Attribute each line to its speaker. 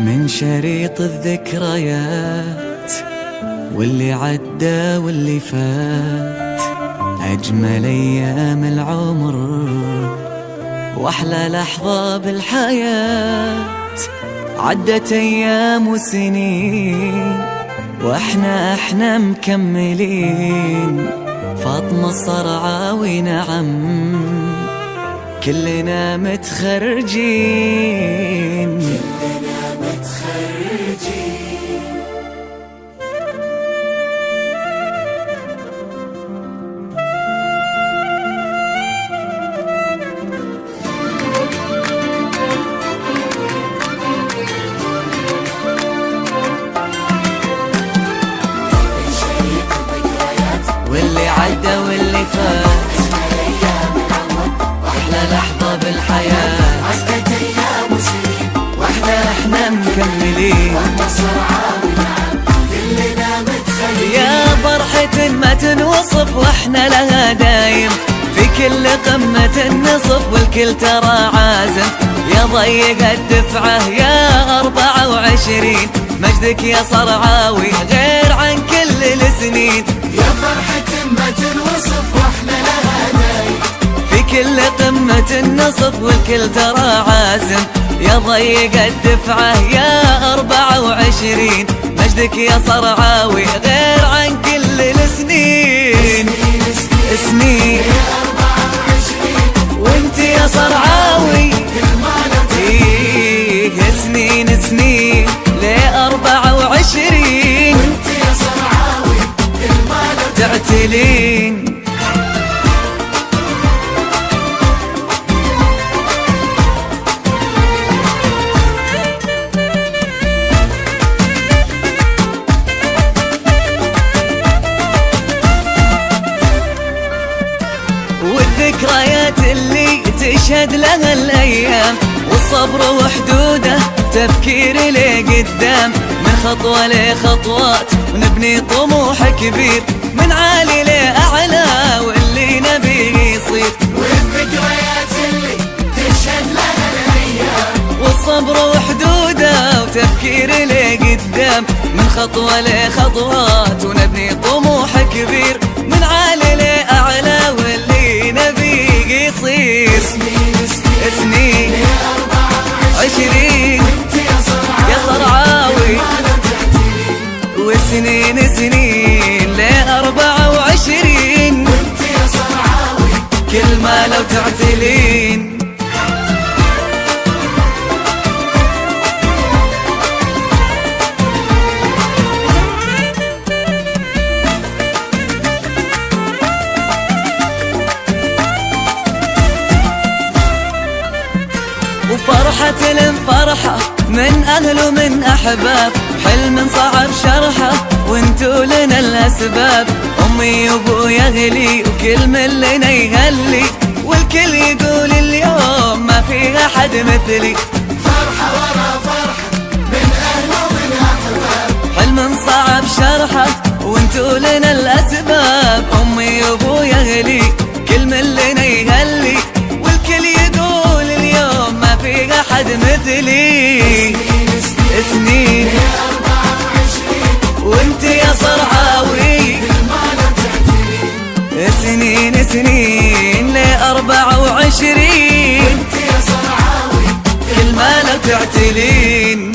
Speaker 1: من شريط الذكريات واللي عدى واللي فات، أجمل أيام العمر وأحلى لحظة بالحياة. عدت أيام وسنين وإحنا مكملين. فاطمة الصرعاوي نعم كلنا متخرجين. واللي عدى واللي فات، واحلى لحظة بالحياة.
Speaker 2: عدت ايام وسنين
Speaker 1: واحنا مكملين.
Speaker 2: كلنا متخيلين.
Speaker 1: يا فرحة ما تنوصف واحنا لها دايم، في كل قمة نصف والكل ترى عازم. يا ضيق الدفعة يا 24، مجدك يا صرعاوي غير عن كل السنين.
Speaker 2: يا فرحة ما تنوصف واحنا لها دايم،
Speaker 1: في كل قمة النصف والكل ترى عازم. يا ضيق الدفعة يا 24، مجدك يا صرعاوي غير عن كل السنين. سنين
Speaker 2: يا 24
Speaker 1: وانت يا صرعاوي سنين سنين ليه 24
Speaker 2: وانت يا صرعاوي المال
Speaker 1: تعتلين. والذكريات اللي تشهد لها الأيام، والصبر وحدوده تفكير لقدام. من خطوة لخطوات ونبني طموح كبير، من عالي لأعلى واللي نبيه يصير.
Speaker 2: والذكريات اللي تشهد لها الايام،
Speaker 1: والصبر وحدوده وتفكير لقدام. من خطوة لخطوات ونبني طموح كبير، من عالي لأعلى واللي نبيه يصير. سنين
Speaker 2: يا
Speaker 1: 24
Speaker 2: وانت يا
Speaker 1: يا صرعاوي
Speaker 2: المال تعتلين.
Speaker 1: وسنين سنين ليه 24
Speaker 2: وانت يا صرعاوي
Speaker 1: كل ما لو تعتلين. وفرحة الفرحة من أهل ومن أحباب، حلم صعب شرحه وانتو لنا الأسباب. أمي وأبويا أهلي وكل من لنا يهلي، والكل يقول اليوم ما في أحد مثلي.
Speaker 2: فرحة ورا فرحة من أهل ومن أحباب،
Speaker 1: حلم صعب شرحه وانتو لنا الأسباب. أمي وأبويا أهلي كل من لنا يهلي، والكل يقول اليوم ما في أحد مثلي. سنين
Speaker 2: يا 24
Speaker 1: وانت يا صرعاوي
Speaker 2: المال تعتلين.
Speaker 1: سنين سنين ليه 24
Speaker 2: وانت يا صرعاوي
Speaker 1: كل ما لو تعتلين.